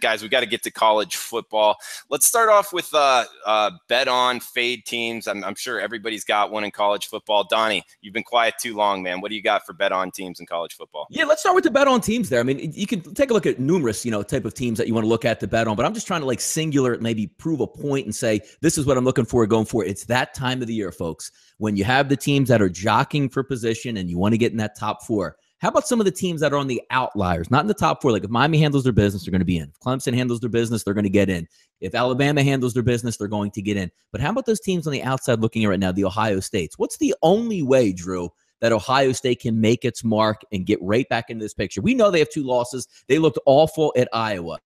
guys, we got to get to college football. Let's start off with bet on fade teams. I'm sure everybody's got one in college football. Donnie, you've been quiet too long, man. What do you got for bet on teams in college football? Yeah, let's start with the bet on teams there. I mean, you can take a look at numerous, type of teams that you want to look at to bet on, but I'm just trying to like singular, maybe prove a point and say, this is what I'm looking for going for. It's that time of the year, folks, when you have the teams that are jockeying for position and you want to get in that top four. How about some of the teams that are on the outliers, not in the top four? Like if Miami handles their business, they're going to be in. If Clemson handles their business, they're going to get in. If Alabama handles their business, they're going to get in. But how about those teams on the outside looking at right now, the Ohio States? What's the only way, Drew, that Ohio State can make its mark and get right back into this picture? We know they have 2 losses. They looked awful at Iowa.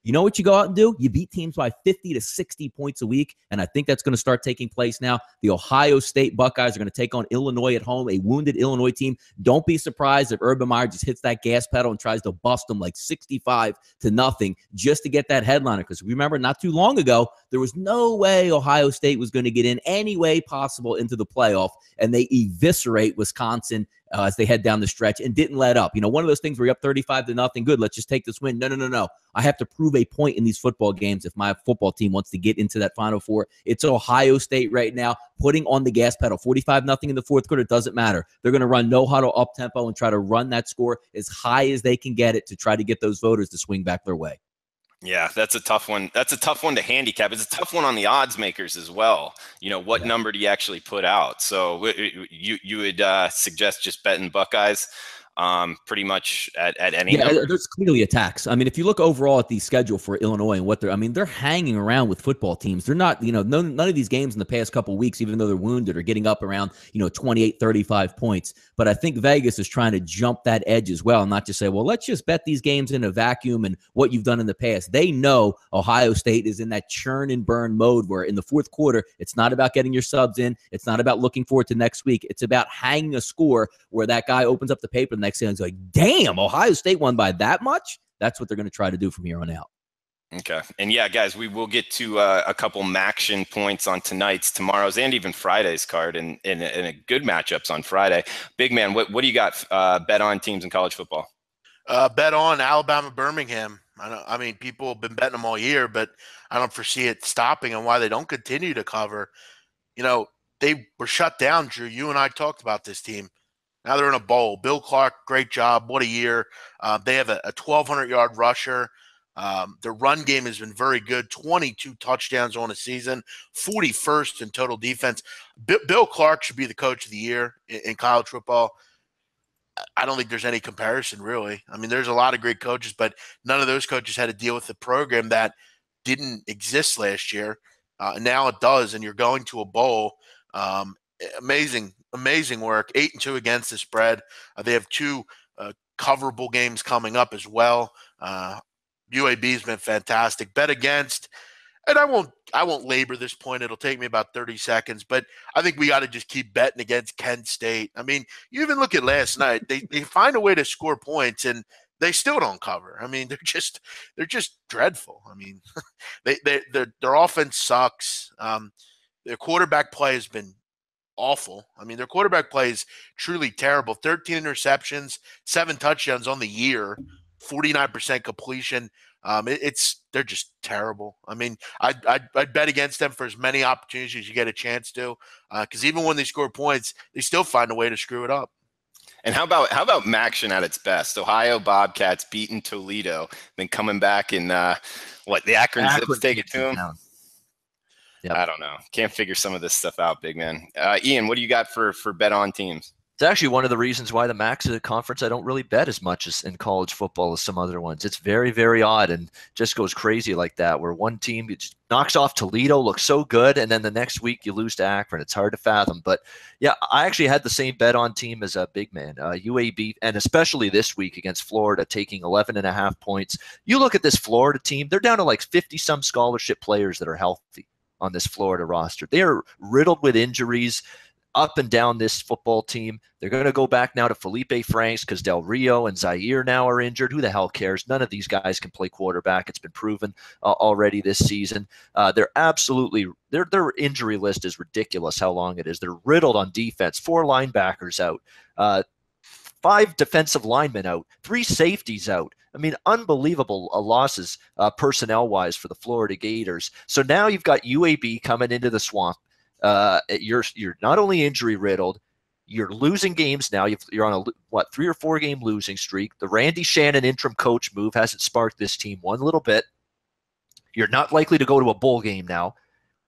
You know what you go out and do? You beat teams by 50 to 60 points a week, and I think that's going to start taking place now. The Ohio State Buckeyes are going to take on Illinois at home, a wounded Illinois team. Don't be surprised if Urban Meyer just hits that gas pedal and tries to bust them like 65-0 just to get that headliner, because remember, not too long ago, there was no way Ohio State was going to get in any way possible into the playoff, and they eviscerate Wisconsin as they head down the stretch and didn't let up. One of those things where you're up 35-0, good, let's just take this win. No. I have to prove a point in these football games if my football team wants to get into that Final Four. It's Ohio State right now putting on the gas pedal. 45-0 in the fourth quarter, doesn't matter. They're going to run no huddle up-tempo and try to run that score as high as they can get it to try to get those voters to swing back their way. Yeah, that's a tough one. That's a tough one to handicap. It's a tough one on the odds makers as well. What number do you actually put out? So you would suggest just betting Buckeyes pretty much at any number? There's clearly attacks. I mean, if you look overall at the schedule for Illinois and what they're hanging around with football teams. They're not, none of these games in the past couple of weeks, even though they're wounded, are getting up around, 28, 35 points. But I think Vegas is trying to jump that edge as well, not just say, well, let's just bet these games in a vacuum and what you've done in the past. They know Ohio State is in that churn and burn mode where in the fourth quarter, it's not about getting your subs in. It's not about looking forward to next week. It's about hanging a score where that guy opens up the paper the next day and is like, damn, Ohio State won by that much? That's what they're going to try to do from here on out. Okay. And yeah, guys, we will get to a couple MACtion points on tomorrow's, and even Friday's card and a good matchups on Friday. Big man, what do you got bet on teams in college football? Bet on Alabama, Birmingham. I mean, people have been betting them all year, but I don't foresee it stopping and why they don't continue to cover. They were shut down, Drew. You and I talked about this team. Now they're in a bowl. Bill Clark, great job. What a year. They have a 1,200-yard rusher. Their run game has been very good. 22 touchdowns on a season, 41st in total defense. Bill Clark should be the coach of the year in college football. I don't think there's any comparison, really. I mean, there's a lot of great coaches, but none of those coaches had to deal with the program that didn't exist last year. And now it does, and you're going to a bowl. Amazing work. 8-2 against the spread. They have 2 coverable games coming up as well. UAB's been fantastic. Bet against, and I won't labor this point. It'll take me about 30 seconds, but I think we got to just keep betting against Kent State. I mean, you even look at last night. They find a way to score points, and they still don't cover. I mean, they're just dreadful. I mean, their offense sucks. Their quarterback play has been awful. I mean, their quarterback play is truly terrible. 13 interceptions, 7 touchdowns on the year, 49% completion. They're just terrible. I mean, I'd bet against them for as many opportunities as you get a chance to, because even when they score points, they still find a way to screw it up. And how about MACtion at its best? Ohio Bobcats beating Toledo, then coming back in the Akron Zips take it to them. Yep. I don't know. Can't figure some of this stuff out, big man. Ian, what do you got for bet on teams? It's actually one of the reasons why the MAC's a conference I don't really bet as much as in college football as some other ones. It's very, very odd and just goes crazy like that, where one team just knocks off Toledo, looks so good, and then the next week you lose to Akron. It's hard to fathom. But, yeah, I actually had the same bet on team as a big man, UAB, and especially this week against Florida, taking 11.5 points. You look at this Florida team, they're down to like 50-some scholarship players that are healthy on this Florida roster. They are riddled with injuries up and down this football team. They're going to go back now to Felipe Franks because Del Rio and Zaire now are injured. Who the hell cares? None of these guys can play quarterback. It's been proven already this season. They're absolutely – their injury list is ridiculous how long it is. They're riddled on defense. 4 linebackers out. 5 defensive linemen out. 3 safeties out. I mean, unbelievable losses personnel-wise for the Florida Gators. So now you've got UAB coming into the swamp. You're not only injury-riddled, you're losing games now. You're on a 3 or 4 game losing streak. The Randy Shannon interim coach move hasn't sparked this team one little bit. You're not likely to go to a bowl game now.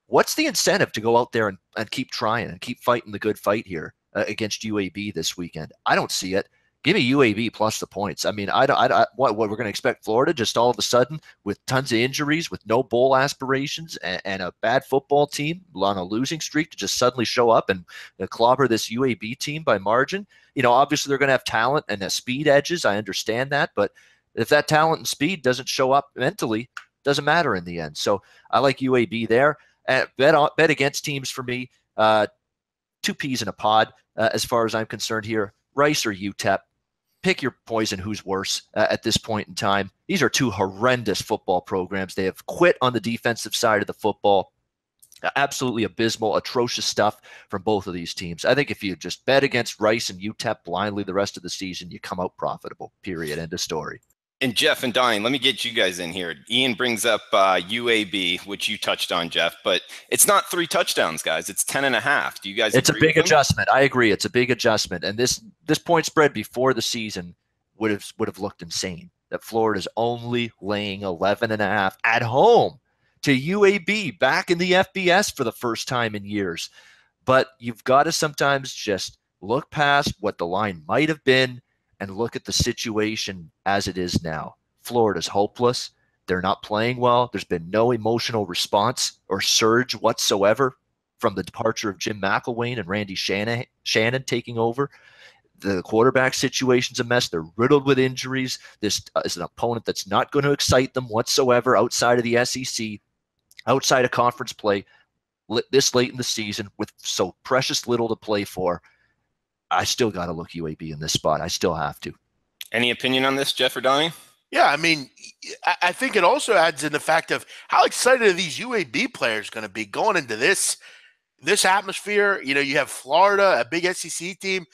What's the incentive to go out there and keep trying and keep fighting the good fight here against UAB this weekend? I don't see it. Give me UAB plus the points. I mean, what we're going to expect Florida just all of a sudden with tons of injuries, with no bowl aspirations, and a bad football team on a losing streak to just suddenly show up and clobber this UAB team by margin. You know, obviously they're going to have talent and speed edges. I understand that, but if that talent and speed doesn't show up mentally, it doesn't matter in the end. So I like UAB there. Bet against teams for me. 2 peas in a pod as far as I'm concerned here. Rice or UTEP. Pick your poison. Who's worse at this point in time? These are 2 horrendous football programs. They have quit on the defensive side of the football. Absolutely abysmal, atrocious stuff from both of these teams. I think if you just bet against Rice and UTEP blindly the rest of the season, you come out profitable. Period. End of story. And Jeff and Donnie, let me get you guys in here. Ian brings up UAB, which you touched on, Jeff, but it's not 3 touchdowns, guys. It's 10.5. Do you guys? It's a big adjustment. I agree. It's a big adjustment, and this point spread before the season would have looked insane. That Florida's only laying 11.5 at home to UAB back in the FBS for the first time in years. But you've got to sometimes just look past what the line might have been and look at the situation as it is now. Florida's hopeless. They're not playing well. There's been no emotional response or surge whatsoever from the departure of Jim McElwain and Randy Shannon taking over. The quarterback situation's a mess. They're riddled with injuries. This is an opponent that's not going to excite them whatsoever outside of the SEC, outside of conference play this late in the season with so precious little to play for. I still got to look UAB in this spot. I still have to. Any opinion on this, Jeff or Donnie? Yeah, I mean, I think it also adds in the fact of how excited are these UAB players going to be going into this atmosphere. You know, you have Florida, a big SEC team.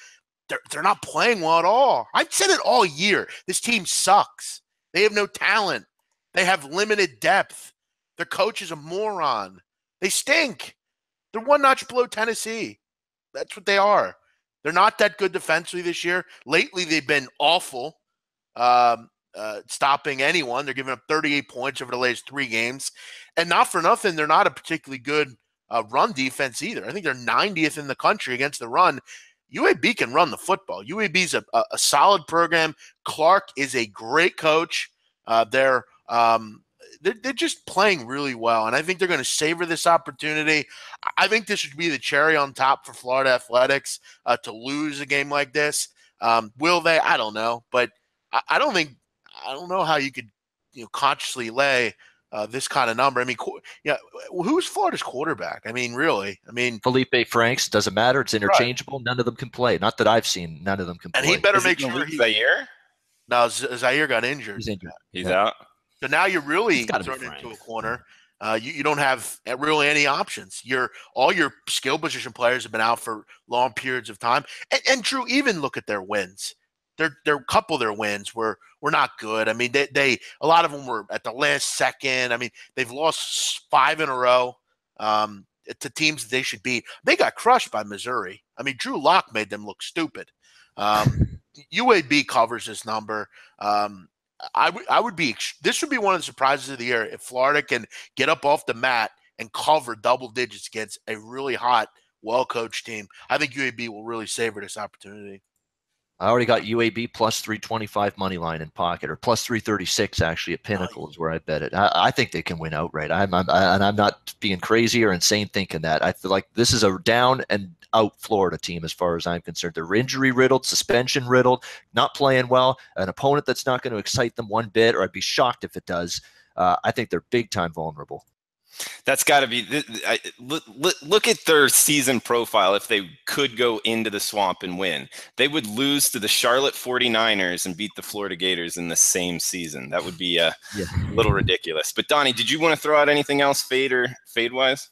They're not playing well at all. I've said it all year. This team sucks. They have no talent. They have limited depth. Their coach is a moron. They stink. They're 1 notch below Tennessee. That's what they are. They're not that good defensively this year. Lately, they've been awful, stopping anyone. They're giving up 38 points over the last 3 games. And not for nothing, they're not a particularly good run defense either. I think they're 90th in the country against the run. UAB can run the football. UAB's a solid program. Clark is a great coach. They're just playing really well, and I think they're going to savor this opportunity. I think this would be the cherry on top for Florida athletics to lose a game like this. Will they? I don't know, but I don't know how you could consciously lay this kind of number. I mean, who's Florida's quarterback? I mean, really? I mean, Felipe Franks. Doesn't matter. It's interchangeable. Right. None of them can play. Not that I've seen. None of them can play. And he better make sure Zaire? No, Zaire got injured. He's injured. He's out. So now you're really thrown into a corner. You don't have really any options. All your skill position players have been out for long periods of time. And Drew, even look at their wins. A couple of their wins were not good. I mean, they a lot of them were at the last second. I mean, they've lost 5 in a row to teams that they should beat. They got crushed by Missouri. I mean, Drew Lock made them look stupid. UAB covers this number. This would be one of the surprises of the year if Florida can get up off the mat and cover double digits against a really hot, well-coached team. I think UAB will really savor this opportunity. I already got UAB plus 325 money line in pocket, or plus 336 actually at Pinnacle is where I bet it. I think they can win outright. I'm not being crazy or insane thinking that. I feel like this is a down and out Florida team as far as I'm concerned. They're injury riddled, suspension riddled, not playing well. An opponent that's not going to excite them one bit, or I'd be shocked if it does. I think they're big time vulnerable. That's got to be look at their season profile. If they could go into the swamp and win, they would lose to the Charlotte 49ers and beat the Florida Gators in the same season. That would be a little ridiculous. But Donnie, did you want to throw out anything else fade wise?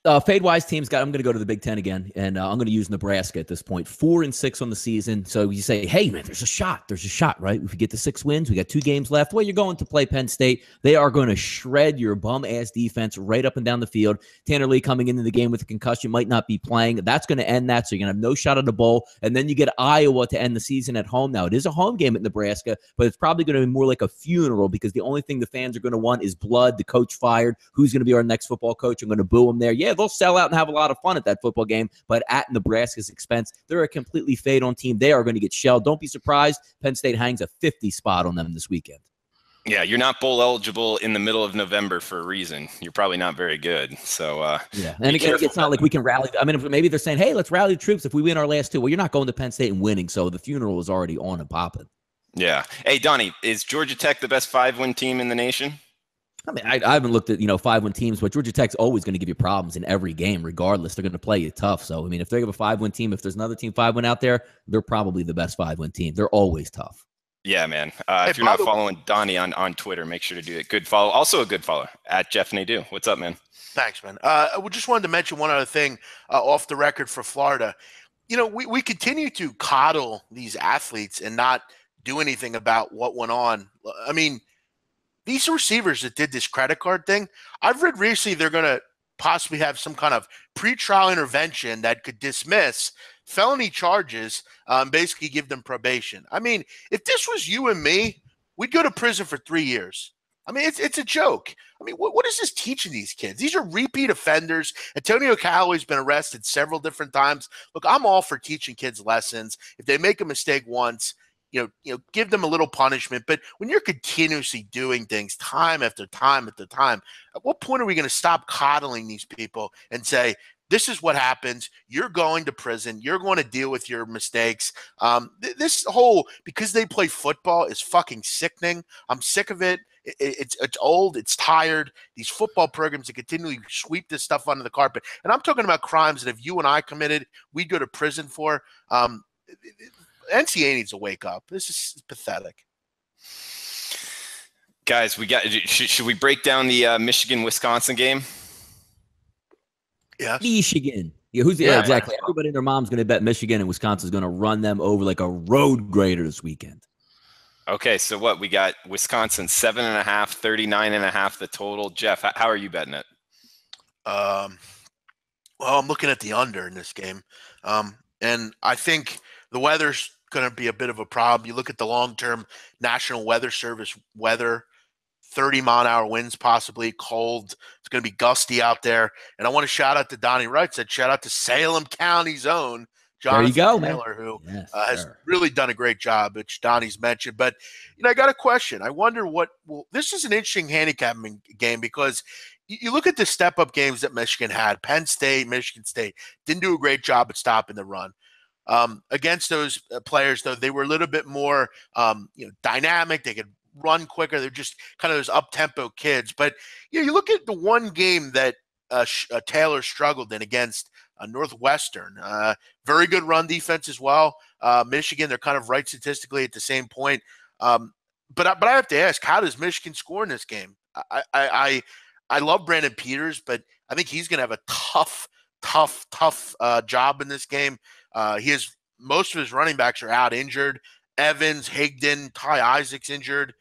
Fade-wise teams I'm going to go to the Big Ten again, and I'm going to use Nebraska at this point. 4-6 on the season. So you say, hey, man, there's a shot. There's a shot, right? If we get to 6 wins, we got 2 games left. Well, you're going to play Penn State. They are going to shred your bum-ass defense right up and down the field. Tanner Lee coming into the game with a concussion might not be playing. That's going to end that, so you're going to have no shot at the bowl. And then you get Iowa to end the season at home. Now, it is a home game at Nebraska, but it's probably going to be more like a funeral because the only thing the fans are going to want is blood, the coach fired, who's going to be our next football coach. I'm going to boo him there. Yeah, they'll sell out and have a lot of fun at that football game, but at Nebraska's expense, they're a completely fade-on team. They are going to get shelled. Don't be surprised. Penn State hangs a 50 spot on them this weekend. Yeah, you're not bowl eligible in the middle of November for a reason. You're probably not very good. So yeah, and again, it's not like we can rally. I mean, maybe they're saying, hey, let's rally the troops if we win our last 2. Well, you're not going to Penn State and winning, so the funeral is already on and popping. Yeah. Hey, Donnie, is Georgia Tech the best 5-win team in the nation? I mean, I haven't looked at 5-win teams, but Georgia Tech's always going to give you problems in every game, regardless. They're going to play you tough. So, I mean, if they have a 5-win team, if there's another team 5-win out there, they're probably the best 5-win team. They're always tough. Yeah, man. If you're not following Donnie on Twitter, make sure to do it. Good follow. Also a good follow at Jeff Nadeau. What's up, man? Thanks, man. We just wanted to mention one other thing off the record for Florida. We continue to coddle these athletes and not do anything about what went on. I mean, these receivers that did this credit card thing, I've read recently they're going to possibly have some kind of pretrial intervention that could dismiss felony charges, basically give them probation. I mean, if this was you and me, we'd go to prison for 3 years. I mean, it's a joke. I mean, what is this teaching these kids? These are repeat offenders. Antonio Callaway's been arrested several different times. Look, I'm all for teaching kids lessons. If they make a mistake once, give them a little punishment. But when you're continuously doing things time after time after time, at what point are we going to stop coddling these people and say, this is what happens. You're going to prison. You're going to deal with your mistakes. This whole, because they play football is fucking sickening. I'm sick of it. It's old. It's tired. These football programs that continually sweep this stuff under the carpet. And I'm talking about crimes that if you and I committed, we'd go to prison for. NCAA needs to wake up. This is pathetic. Guys, should we break down the Michigan-Wisconsin game? Yeah. Michigan. Yeah, exactly. Everybody and their mom's going to bet Michigan, and Wisconsin's going to run them over like a road grader this weekend. Okay, so what? We got Wisconsin 7.5, 39.5 the total. Jeff, how are you betting it? Well, I'm looking at the under in this game. And I think the weather's going to be a bit of a problem. You look at the long-term National Weather Service weather, 30-mile-an-hour winds possibly, cold. It's going to be gusty out there. And I want to shout out to Donnie Wright. Shout out to Salem County's own Jonathan Taylor, who has really done a great job, which Donnie's mentioned. But, I got a question. I wonder this is an interesting handicapping game because you look at the step-up games that Michigan had. Penn State, Michigan State didn't do a great job at stopping the run. Against those players, though, they were a little bit more dynamic. They could run quicker. They're just kind of those up-tempo kids. But you look at the one game that Taylor struggled in against Northwestern. Very good run defense as well. Michigan, they're kind of right statistically at the same point. But I have to ask, how does Michigan score in this game? I love Brandon Peters, but I think he's going to have a tough job in this game. Most of his running backs are out injured. Evans, Higdon, Ty Isaac's injured.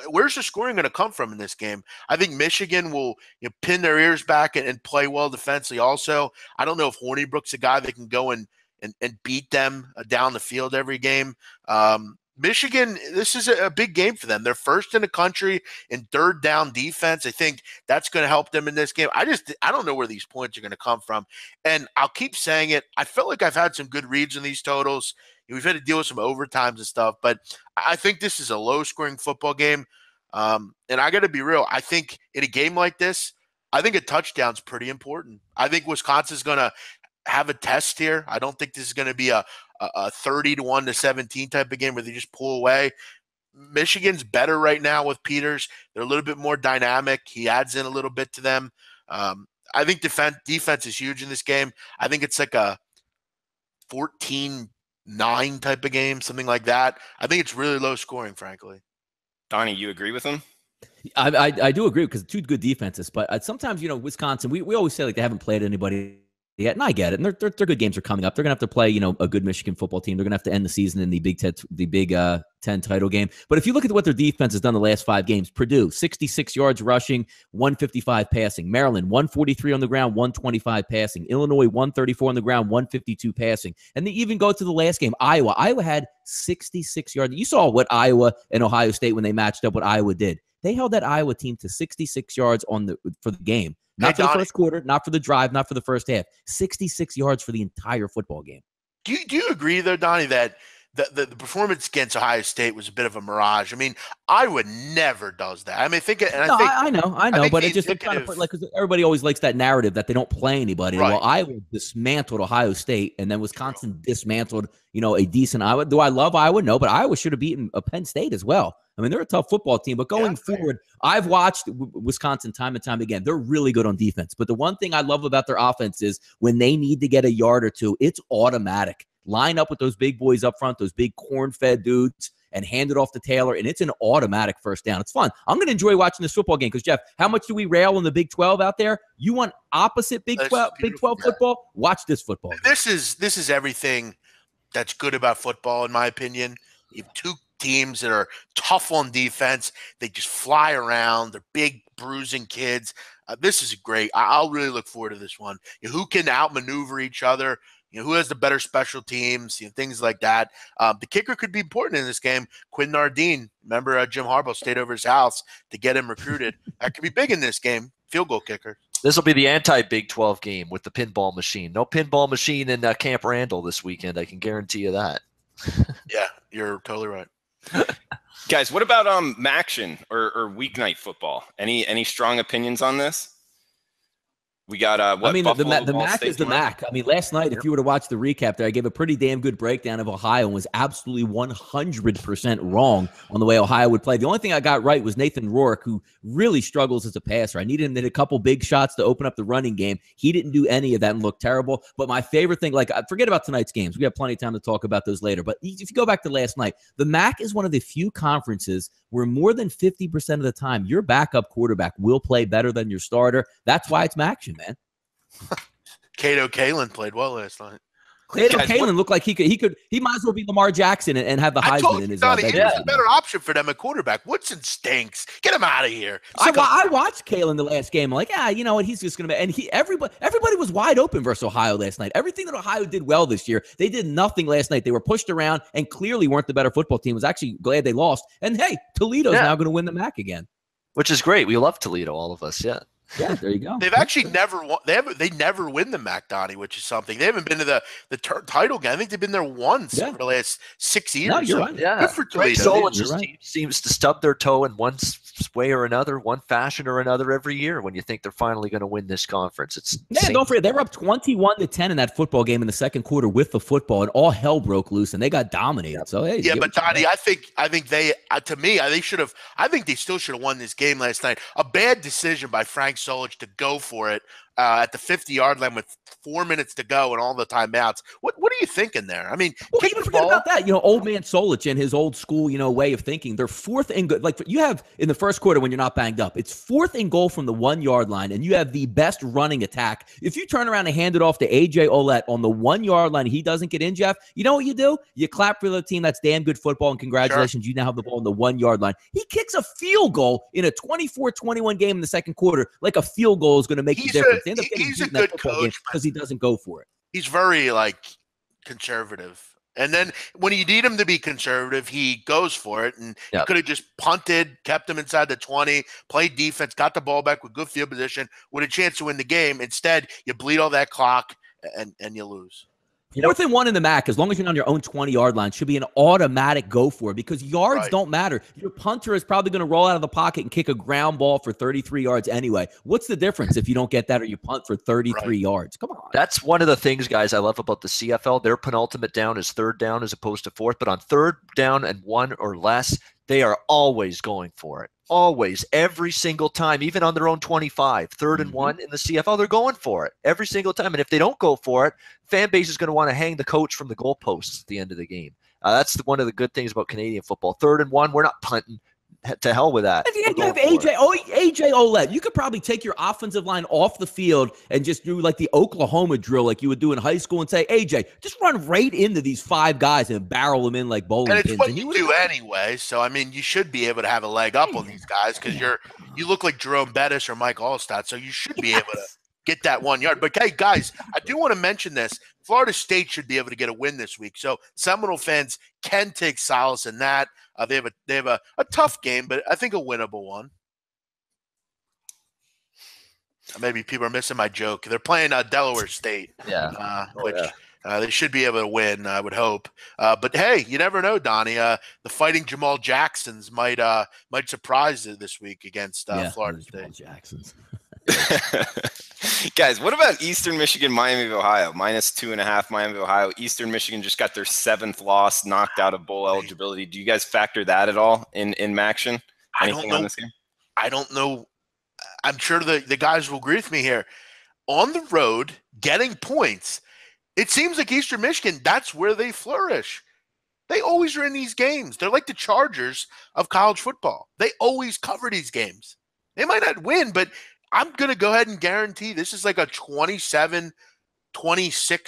Where's the scoring going to come from in this game? I think Michigan will pin their ears back and play well defensively also. I don't know if Hornibrook's a guy that can go and beat them down the field every game. Michigan, this is a big game for them. They're first in the country in third down defense. I think that's going to help them in this game. I don't know where these points are going to come from. And I'll keep saying it. I felt like I've had some good reads on these totals. We've had to deal with some overtimes and stuff, but I think this is a low-scoring football game. And I got to be real. I think in a game like this, I think a touchdown's pretty important. I think Wisconsin's going to have a test here. I don't think this is going to be a 30-1-17 type of game where they just pull away. Michigan's better right now with Peters. They're a little bit more dynamic. He adds in a little bit to them. I think defense is huge in this game. I think it's like a 14-9 type of game, something like that. I think it's really low scoring, frankly. Donnie, you agree with him? I do agree because two good defenses, but sometimes, Wisconsin, we always say like they haven't played anybody yet, and I get it. And their good games are coming up. They're gonna have to play, a good Michigan football team. They're gonna have to end the season in the Big Ten title game. But if you look at what their defense has done the last 5 games, Purdue 66 yards rushing, 155 passing. Maryland 143 on the ground, 125 passing. Illinois 134 on the ground, 152 passing. And they even go to the last game, Iowa. Iowa had 66 yards. You saw what Iowa and Ohio State when they matched up, what Iowa did. They held that Iowa team to 66 yards for the game. Not for the first quarter, not for the drive, not for the first half. 66 yards for the entire football game. Do you agree, though, Donnie, that the performance against Ohio State was a bit of a mirage? I mean, Iowa never does that. I mean, I know, but it's just kind of because everybody always likes that narrative that they don't play anybody. Right. Well, Iowa dismantled Ohio State, and then Wisconsin dismantled, a decent Iowa. Do I love Iowa? No, but Iowa should have beaten Penn State as well. I mean, they're a tough football team, but going forward, I've watched Wisconsin time and time again. They're really good on defense. But the one thing I love about their offense is when they need to get a yard or two, it's automatic. Line up with those big boys up front, those big corn-fed dudes, and hand it off to Taylor, and it's an automatic first down. It's fun. I'm going to enjoy watching this football game because, Jeff, how much do we rail on the Big 12 out there? You want opposite Big 12 football? Watch this football game. This is everything that's good about football, in my opinion. You have two teams that are tough on defense. They just fly around. They're big, bruising kids. This is great. I'll really look forward to this one. Who can outmaneuver each other? Who has the better special teams? Things like that. The kicker could be important in this game. Quinn Nardine, remember Jim Harbaugh stayed over his house to get him recruited. That could be big in this game. Field goal kicker. This will be the anti-Big 12 game with the pinball machine. No pinball machine in Camp Randall this weekend. I can guarantee you that. Yeah, you're totally right. Guys, what about Maction or weeknight football? Any strong opinions on this? We got the MAC is the MAC. I mean, last night, if you were to watch the recap there, I gave a pretty damn good breakdown of Ohio and was absolutely 100% wrong on the way Ohio would play. The only thing I got right was Nathan Rourke, who really struggles as a passer. I needed him to hit a couple big shots to open up the running game. He didn't do any of that and looked terrible. But my favorite thing, forget about tonight's games. We have plenty of time to talk about those later. But if you go back to last night, the MAC is one of the few conferences where more than 50% of the time your backup quarterback will play better than your starter. That's why it's Maction, man. Cato Kalin played well last night. Cato Kalin looked like he might as well be Lamar Jackson and have the Heisman in his he's a better option for them at quarterback. Woodson stinks. Get him out of here. I watched Kalin the last game. I'm like, you know what? He's just going to be. And everybody was wide open versus Ohio last night. Everything that Ohio did well this year, they did nothing last night. They were pushed around and clearly weren't the better football team. I was actually glad they lost. And hey, Toledo's now going to win the MAC again, which is great. We love Toledo, all of us. Yeah. Yeah, there you go. They've actually never won. They never win the MAC, Donnie, which is something. They haven't been to the title game. I think they've been there once for the last 6 years. No, you're right. Yeah, good for Toledo. Solin's team seems to stub their toe in one way or another, one fashion or another every year. When you think they're finally going to win this conference, don't forget they were up 21-10 in that football game in the second quarter with the football, and all hell broke loose, and they got dominated. So hey, but Donnie, I think they should have. I think they still should have won this game last night. A bad decision by Frank Solich to go for it at the 50-yard line with 4 minutes to go and all the timeouts. What are you thinking there? I mean, even forget about that. Old man Solich and his old school, way of thinking. They're fourth and good. Like you have in the first quarter when you're not banged up, it's 4th and goal from the 1-yard line, and you have the best running attack. If you turn around and hand it off to AJ Olette on the 1-yard line, he doesn't get in, Jeff. You know what you do? You clap for the team. That's damn good football, and congratulations, you now have the ball on the 1-yard line. He kicks a field goal in a 24-21 game in the second quarter. Like a field goal is going to make the difference. He's a good coach because he doesn't go for it. He's very conservative. And then when you need him to be conservative, he goes for it. And he could have just punted, kept him inside the 20, played defense, got the ball back with good field position, with a chance to win the game. Instead, you bleed all that clock and you lose. 4th and 1 in the MAC, as long as you're on your own 20-yard line, should be an automatic go for it because yards don't matter. Your punter is probably going to roll out of the pocket and kick a ground ball for 33 yards anyway. What's the difference if you don't get that or you punt for 33 yards? Come on. That's one of the things, guys, I love about the CFL. Their penultimate down is 3rd down as opposed to 4th, but on 3rd down and 1 or less, they are always going for it. Always, every single time, even on their own 25, 3rd and 1 in the CFL, they're going for it every single time. And if they don't go for it, fan base is going to want to hang the coach from the goalposts at the end of the game. That's one of the good things about Canadian football. 3rd and 1, we're not punting to hell with that. You have AJ Oled. You could probably take your offensive line off the field and just do like the Oklahoma drill like you would do in high school and say, AJ, just run right into these 5 guys and barrel them in like bowling pins. And it's what you do anyway. So, I mean, you should be able to have a leg up on these guys because you look like Jerome Bettis or Mike Allstott, so you should be able to get that 1 yard. But, hey, guys, I do want to mention this. Florida State should be able to get a win this week. So Seminole fans can take solace in that. They have a tough game, but I think a winnable one. Maybe people are missing my joke. They're playing Delaware State, which they should be able to win, I would hope. But, hey, you never know, Donnie. The Fighting Jamal Jacksons might surprise you this week against Florida State. Jacksons. Guys, what about Eastern Michigan, Miami of Ohio? -2.5 Miami of Ohio. Eastern Michigan just got their 7th loss, knocked out of bowl eligibility. Do you guys factor that at all in Maction? Anything on this game? I don't know. I'm sure the guys will agree with me here. On the road, getting points, it seems like Eastern Michigan, that's where they flourish. They always are in these games. They're like the Chargers of college football. They always cover these games. They might not win, but I'm going to go ahead and guarantee this is like a 27-26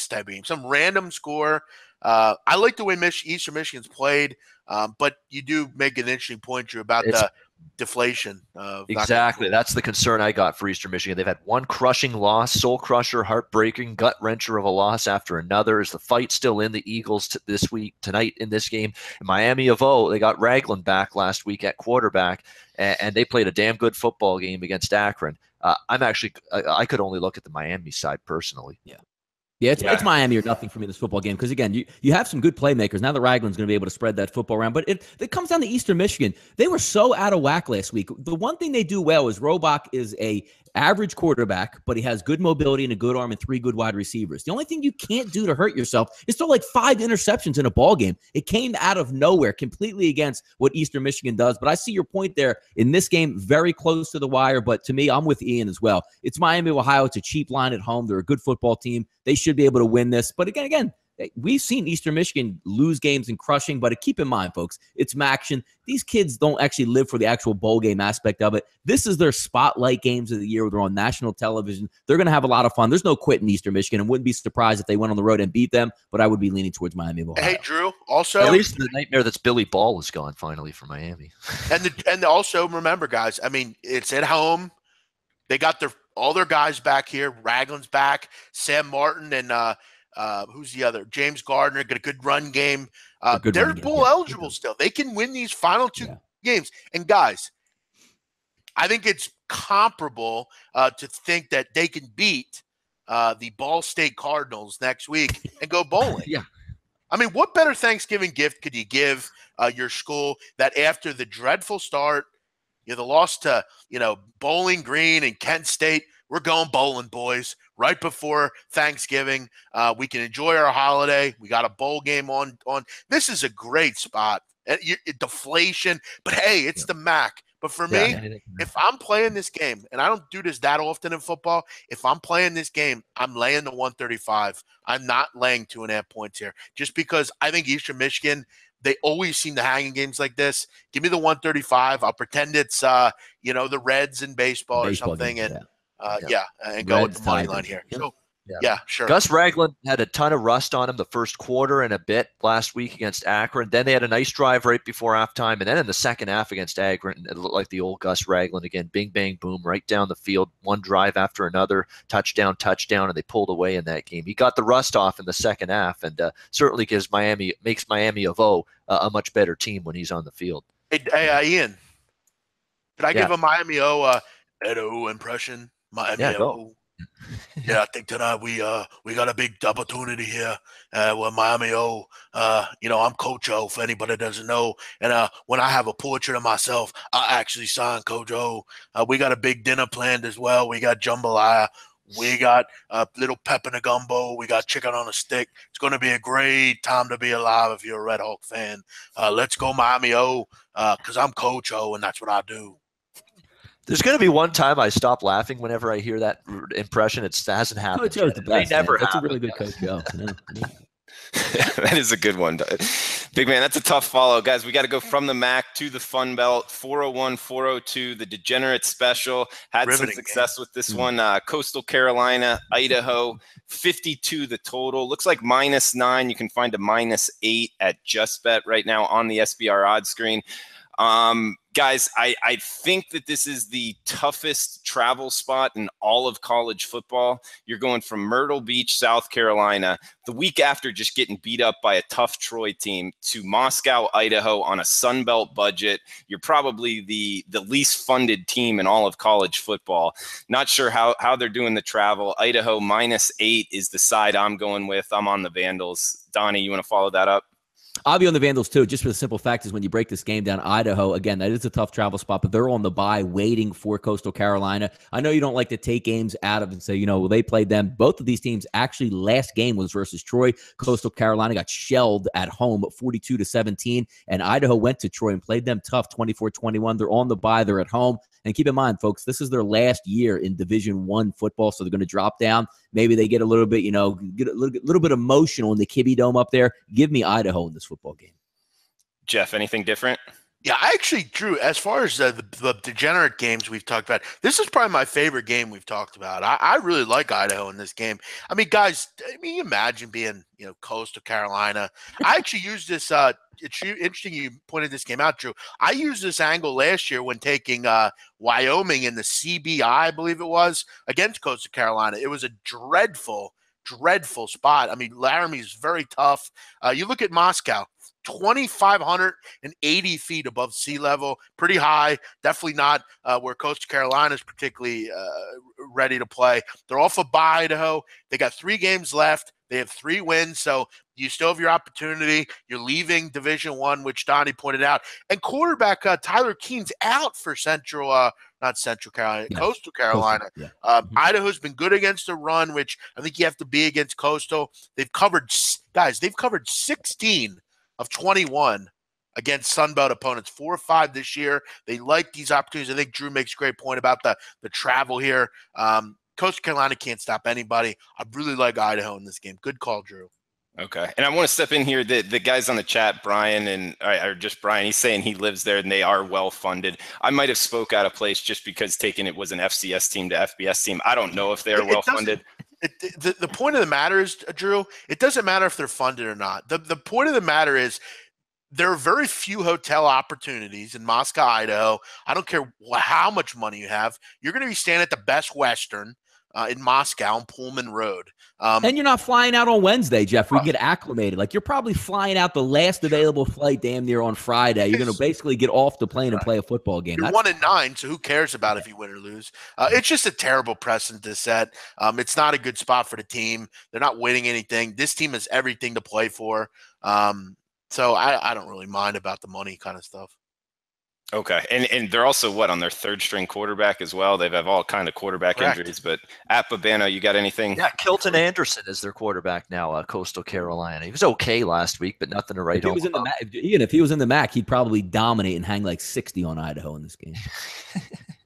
type game, some random score. I like the way Eastern Michigan's played, but you do make an interesting point, Drew, about the deflation. Exactly. That's the concern I got for Eastern Michigan. They've had one crushing loss, soul crusher, heartbreaking, gut wrencher of a loss after another. Is the fight still in the Eagles this week, tonight in this game? In Miami of O, they got Ragland back last week at quarterback, and they played a damn good football game against Akron. I could only look at the Miami side personally. Yeah, it's Miami or nothing for me in this football game because, again, you have some good playmakers. Now the Ragland's going to be able to spread that football around. But it comes down to Eastern Michigan. They were so out of whack last week. The one thing they do well is Robach is a average quarterback, but he has good mobility and a good arm and 3 good wide receivers. The only thing you can't do to hurt yourself is throw like 5 interceptions in a ball game. It came out of nowhere, completely against what Eastern Michigan does. But I see your point there. In this game, very close to the wire. But to me, I'm with Ian as well. It's Miami, Ohio. It's a cheap line at home. They're a good football team. They should be able to win this. But again, we've seen Eastern Michigan lose games and crushing, but keep in mind, folks, it's Maction. These kids don't actually live for the actual bowl game aspect of it. This is their spotlight games of the year where they're on national television. They're going to have a lot of fun. There's no quitting Eastern Michigan, and wouldn't be surprised if they went on the road and beat them, but I would be leaning towards Miami of Ohio. Hey, Drew, also... At least the nightmare that's Billy Ball is gone finally for Miami. and also, remember, guys, I mean, it's at home. They got all their guys back here. Ragland's back. Sam Martin and who's the other? James Gardner got a good run game. They're bowl eligible still. They can win these final 2 games. And guys, I think it's comparable to think that they can beat the Ball State Cardinals next week and go bowling. I mean, what better Thanksgiving gift could you give your school that after the dreadful start, the loss to, Bowling Green and Kent State, we're going bowling, boys, right before Thanksgiving. We can enjoy our holiday. We got a bowl game on. This is a great spot. Deflation, but hey, it's the MAC. But for me, if I'm playing this game, and I don't do this that often in football, if I'm playing this game, I'm laying the 135. I'm not laying 2.5 points here, just because I think Eastern Michigan, they always seem to hang in games like this. Give me the 135. I'll pretend it's the Reds in baseball or something, games, and go with the money line here. So, sure. Gus Ragland had a ton of rust on him the first quarter and a bit last week against Akron. Then they had a nice drive right before halftime, and then in the second half against Akron, it looked like the old Gus Ragland again. Bing, bang, boom, right down the field, one drive after another, touchdown, and they pulled away in that game. He got the rust off in the second half, and certainly makes Miami of O a much better team when he's on the field. Hey, Ian, could I give a Miami O Edo impression? Miami O. I think tonight we got a big opportunity here with Miami O. I'm Coach O, for anybody that doesn't know. And when I have a portrait of myself, I actually sign Coach O. We got a big dinner planned as well. We got jambalaya. We got a little pepper in a gumbo. We got chicken on a stick. It's going to be a great time to be alive if you're a Red Hawk fan. Let's go Miami O, because I'm Coach O, and that's what I do. There's going to be one time I stop laughing whenever I hear that impression. It hasn't happened. Coach O's the best. Never That's a really good Coach O. That is a good one. Big man, that's a tough follow. Guys, we got to go from the MAC to the Fun Belt. 401, 402, the degenerate special. Had some success with this one. Coastal Carolina, Idaho, 52 the total. Looks like -9. You can find a -8 at JustBet right now on the SBR odds screen. Guys, I think that this is the toughest travel spot in all of college football. You're going from Myrtle Beach, South Carolina, the week after just getting beat up by a tough Troy team, to Moscow, Idaho on a Sun Belt budget. You're probably the least funded team in all of college football. Not sure how they're doing the travel. Idaho -8 is the side I'm going with. I'm on the Vandals. Donnie, you want to follow that up? I'll be on the Vandals too, just for the simple fact is when you break this game down, Idaho, again, that is a tough travel spot, but they're on the bye waiting for Coastal Carolina. I know you don't like to take games out of and say, well, they played them. Both of these teams, actually, last game was versus Troy. Coastal Carolina got shelled at home 42-17, and Idaho went to Troy and played them tough 24-21. They're on the bye. They're at home. And keep in mind, folks, this is their last year in Division I football, so they're going to drop down. Maybe they get a little bit, get a little bit emotional in the Kibbe Dome up there. Give me Idaho in this football game. Jeff, anything different? Yeah, I actually, Drew, as far as the degenerate games we've talked about, this is probably my favorite game we've talked about. I really like Idaho in this game. I mean, guys, imagine being, Coastal Carolina. I actually used this. It's interesting you pointed this game out, Drew. I used this angle last year when taking Wyoming in the CBI, I believe it was, against Coastal Carolina. It was a dreadful spot. I mean, Laramie's very tough. You look at Moscow. 2,580 feet above sea level, pretty high. Definitely not where Coastal Carolina is particularly ready to play. They're off of bye, Idaho. They got 3 games left. They have 3 wins, so you still have your opportunity. You're leaving Division I, which Donnie pointed out. And quarterback Tyler Keene's out for Coastal Carolina. Yeah. Idaho's been good against the run, which I think you have to be against Coastal. They've covered 16 of 21 against Sunbelt opponents, 4 or 5 this year. They like these opportunities. I think Drew makes a great point about the travel here. Coastal Carolina can't stop anybody. I really like Idaho in this game. Good call, Drew. Okay. And I want to step in here. The guys on the chat, Brian, or just Brian, he's saying he lives there and they are well funded. I might have spoke out of place just because taking it was an FCS team to FBS team. I don't know if they're well funded. The point of the matter is, Drew, it doesn't matter if they're funded or not. The point of the matter is there are very few hotel opportunities in Moscow, Idaho. I don't care how much money you have. You're going to be staying at the Best Western in Moscow on Pullman Road. And you're not flying out on Wednesday, Jeff. We can get acclimated. Like, you're probably flying out the last available flight damn near on Friday. You're going to basically get off the plane and play a football game. You're 1-9, so who cares about if you win or lose? It's just a terrible precedent to set. It's not a good spot for the team. They're not winning anything. This team has everything to play for. So I don't really mind about the money kind of stuff. Okay. And they're also, on their 3rd string quarterback as well? They have all kind of quarterback injuries. But at Babano, you got anything? Yeah, Kilton Anderson is their quarterback now, Coastal Carolina. He was okay last week, but nothing to write home about. Even if he was in the MAC, he'd probably dominate and hang like 60 on Idaho in this game.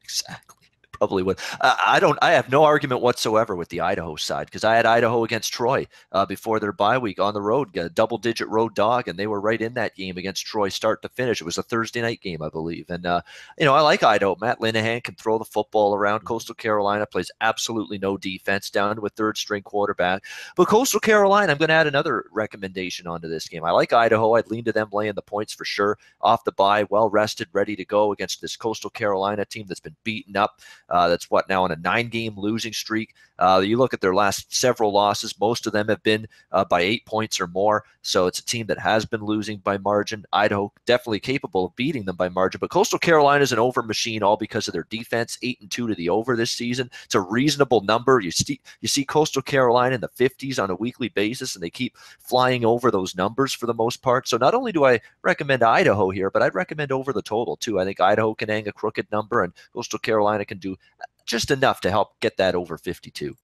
Exactly. Probably would. I have no argument whatsoever with the Idaho side, because I had Idaho against Troy before their bye week on the road, got a double-digit road dog, and they were right in that game against Troy start to finish. It was a Thursday night game, I believe. And, I like Idaho. Matt Linehan can throw the football around. Coastal Carolina plays absolutely no defense, down to a 3rd-string quarterback. But Coastal Carolina, I'm going to add another recommendation onto this game. I like Idaho. I'd lean to them laying the points for sure. Off the bye, well-rested, ready to go against this Coastal Carolina team that's been beaten up. That's now on a 9-game losing streak. You look at their last several losses, most of them have been by 8 points or more. So it's a team that has been losing by margin. Idaho definitely capable of beating them by margin, but Coastal Carolina is an over machine, all because of their defense. 8-2 to the over this season. It's a reasonable number. You see Coastal Carolina in the 50s on a weekly basis, and they keep flying over those numbers for the most part. So not only do I recommend Idaho here, but I'd recommend over the total too. I think Idaho can hang a crooked number, and Coastal Carolina can do just enough to help get that over 52.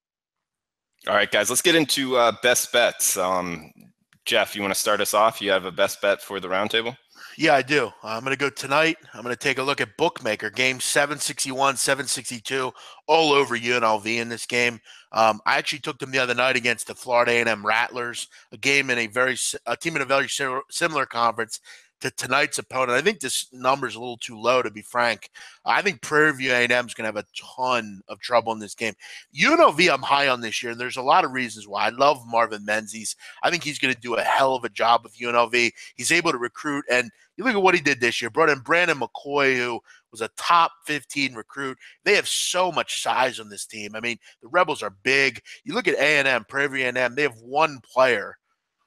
All right, guys, let's get into best bets. Jeff, you want to start us off? You have a best bet for the roundtable? Yeah, I do. I'm going to go tonight. I'm going to take a look at Bookmaker, game 761, 762, all over UNLV in this game. I actually took them the other night against the Florida A&M Rattlers, a team in a very similar conference to tonight's opponent. I think this number is a little too low, to be frank. I think Prairie View A&M is going to have a ton of trouble in this game. UNLV, I'm high on this year, and there's a lot of reasons why. I love Marvin Menzies. I think he's going to do a hell of a job with UNLV. He's able to recruit, and you look at what he did this year. Brought in Brandon McCoy, who was a top 15 recruit. They have so much size on this team. I mean, the Rebels are big. You look at A&M, Prairie View A&M, they have one player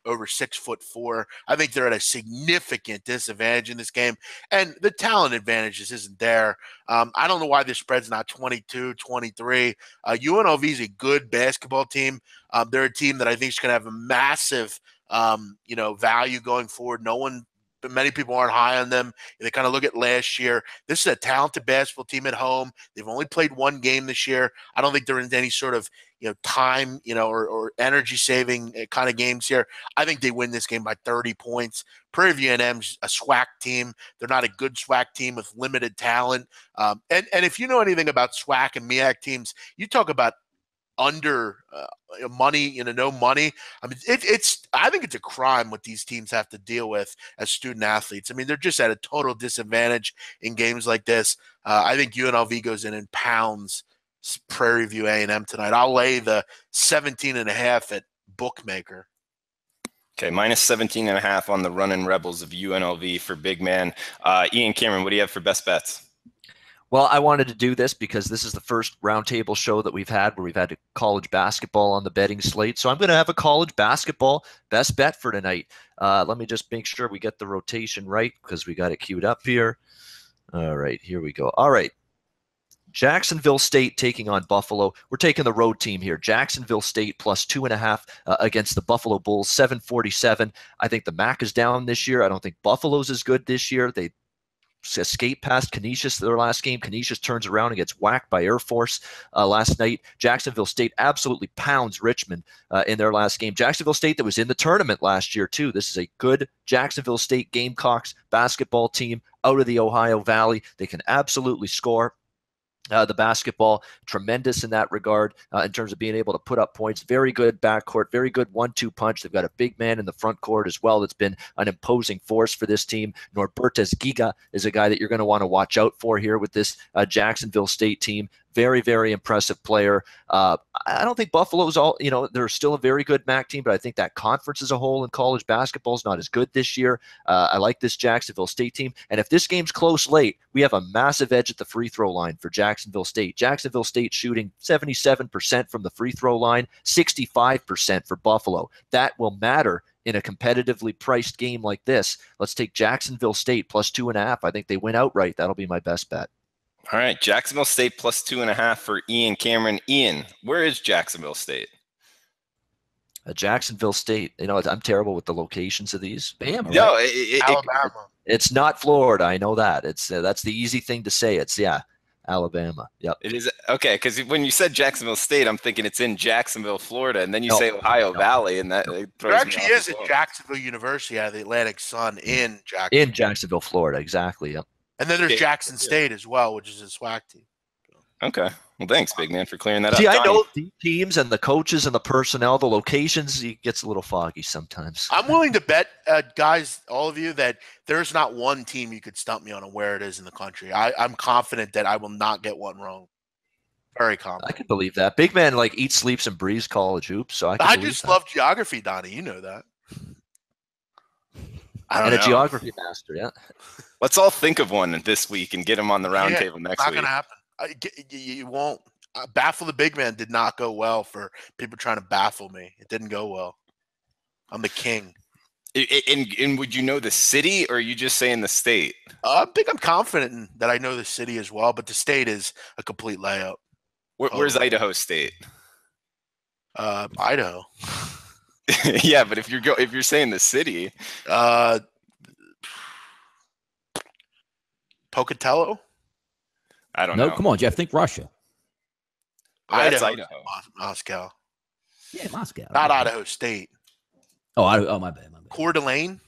over 6'4". I think they're at a significant disadvantage in this game, and the talent advantage just isn't there. I don't know why this spread's not 22, 23. UNLV is a good basketball team. They're a team that I think is going to have a massive, value going forward. Many people aren't high on them. They kind of look at last year. This is a talented basketball team at home. They've only played one game this year. I don't think they're in any sort of time, or energy saving kind of games here. I think they win this game by 30 points. Prairie View A&M's a SWAC team. They're not a good SWAC team with limited talent. And if you know anything about SWAC and MEAC teams, you talk about under money, no money. I mean, I think it's a crime what these teams have to deal with as student athletes. I mean, they're just at a total disadvantage in games like this. I think UNLV goes in and pounds Prairie View A&M tonight. I'll lay the 17.5 at Bookmaker. Okay, minus 17.5 on the running Rebels of UNLV for big man. Ian Cameron, what do you have for best bets? Well, I wanted to do this because this is the first roundtable show that we've had where we've had college basketball on the betting slate. So I'm going to have a college basketball best bet for tonight. Let me just make sure we get the rotation right because we got it queued up here. All right, here we go. All right. Jacksonville State taking on Buffalo. We're taking the road team here. Jacksonville State plus 2.5 against the Buffalo Bulls, 747. I think the MAC is down this year. I don't think Buffalo's as good this year. They escape past Canisius their last game. Canisius turns around and gets whacked by Air Force last night. Jacksonville State absolutely pounds Richmond in their last game. Jacksonville State that was in the tournament last year too. This is a good Jacksonville State Gamecocks basketball team out of the Ohio Valley. They can absolutely score. The basketball, tremendous in that regard in terms of being able to put up points. Very good backcourt, very good 1-2 punch. They've got a big man in the front court as well that's been an imposing force for this team. Norbertus Giga is a guy that you're going to want to watch out for here with this Jacksonville State team. Very, very impressive player. I don't think Buffalo's they're still a very good MAC team, but I think that conference as a whole in college basketball is not as good this year. I like this Jacksonville State team. And if this game's close late, we have a massive edge at the free throw line for Jacksonville State. Jacksonville State shooting 77% from the free throw line, 65% for Buffalo. That will matter in a competitively priced game like this. Let's take Jacksonville State plus 2.5. I think they win outright. That'll be my best bet. All right, Jacksonville State plus 2.5 for Ian Cameron. Ian, where is Jacksonville State? Jacksonville State. I'm terrible with the locations of these. Bam, right? No, Alabama. It's not Florida. I know that. It's that's the easy thing to say. It's Alabama. Yep. It is okay because when you said Jacksonville State, I'm thinking it's in Jacksonville, Florida, and then you say Ohio Valley, and that there actually is at Jacksonville University out of the Atlantic Sun in Jacksonville. In Jacksonville, Florida. Exactly. Yep. And then there's Jackson State as well, which is a SWAC team. Okay. Well, thanks, big man, for clearing that up. See, I know the teams and the coaches and the personnel, the locations, it gets a little foggy sometimes. I'm willing to bet, guys, all of you, that there's not one team you could stump me on where it is in the country. I'm confident that I will not get one wrong. Very confident. I can believe that. Big man eats, sleeps, and breathes college hoops. So I just love geography, Donnie. You know that. A geography master, yeah. Let's all think of one this week and get him on the roundtable next week. Not going to happen. You won't. Baffle the big man did not go well for people trying to baffle me. It didn't go well. I'm the king. And would you know the city, or are you just saying the state? I think I'm confident that I know the city as well, but the state is a complete layup. Where's Idaho State? Idaho. Yeah, but if you're saying the city, Pocatello. I don't know. No, come on, Jeff. Think Russia. Idaho. Moscow. Yeah, Moscow. Not Idaho State. Oh, my bad. Coeur d'Alene.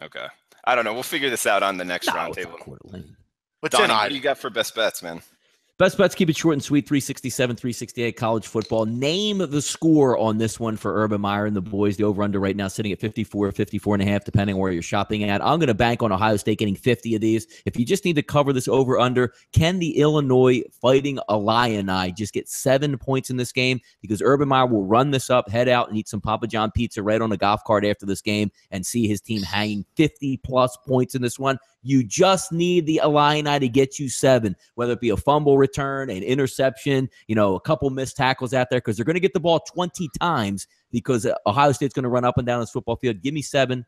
Okay. I don't know. We'll figure this out on the next roundtable. Donnie, what do you got for best bets, man? Best bets, keep it short and sweet. 367, 368 college football. Name the score on this one for Urban Meyer and the boys. The over-under right now sitting at 54, 54.5, depending on where you're shopping at. I'm going to bank on Ohio State getting 50 of these. If you just need to cover this over-under, can the Illinois Fighting Illini just get 7 points in this game? Because Urban Meyer will run this up, head out, and eat some Papa John pizza right on a golf cart after this game and see his team hanging 50-plus points in this one. You just need the Illini to get you 7, whether it be a fumble return, an interception, a couple missed tackles out there, because they're going to get the ball 20 times because Ohio State's going to run up and down this football field. Give me 7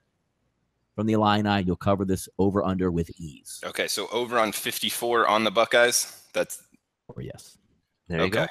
from the Illini. You'll cover this over-under with ease. Okay, so over on 54 on the Buckeyes? Yes. There you go.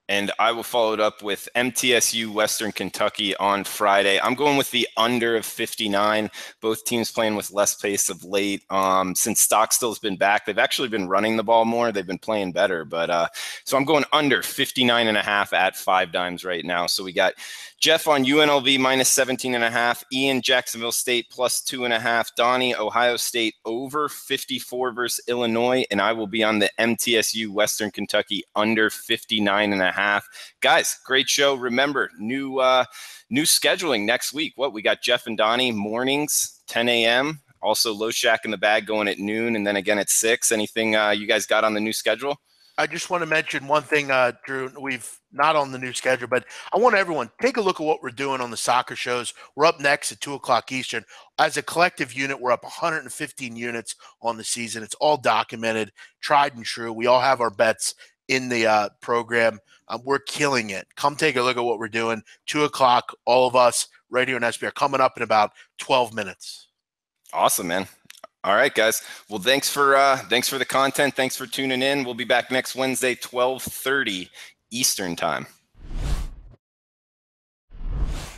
And I will follow it up with MTSU Western Kentucky on Friday. I'm going with the under of 59. Both teams playing with less pace of late. Since Stockstill's been back, they've actually been running the ball more. They've been playing better. But so I'm going under 59.5 at 5 dimes right now. So we got Jeff on UNLV minus 17.5. Ian, Jacksonville State plus 2.5. Donnie, Ohio State over 54 versus Illinois. And I will be on the MTSU Western Kentucky under 59.5. Guys, great show. Remember, new scheduling next week. We got Jeff and Donnie mornings, 10 a.m. Also, Low Shack in the Bag going at noon, and then again at 6. Anything you guys got on the new schedule? I just want to mention one thing, Drew. We've not on the new schedule, but I want everyone take a look at what we're doing on the soccer shows. We're up next at 2:00 Eastern. As a collective unit, we're up 115 units on the season. It's all documented, tried and true. We all have our bets in the program. We're killing it. Come take a look at what we're doing. 2:00, all of us right here on SBR, coming up in about 12 minutes. Awesome, man. All right, guys. Well, thanks for the content. Thanks for tuning in. We'll be back next Wednesday, 12:30 Eastern time.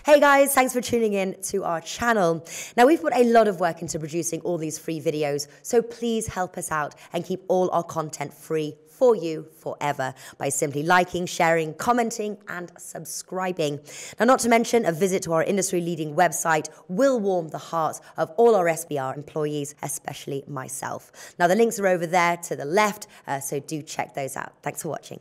Hey guys, thanks for tuning in to our channel. Now, we've put a lot of work into producing all these free videos, so please help us out and keep all our content free for you forever by simply liking, sharing, commenting, and subscribing. Now, not to mention, a visit to our industry-leading website will warm the hearts of all our SBR employees, especially myself. Now, the links are over there to the left, so do check those out. Thanks for watching.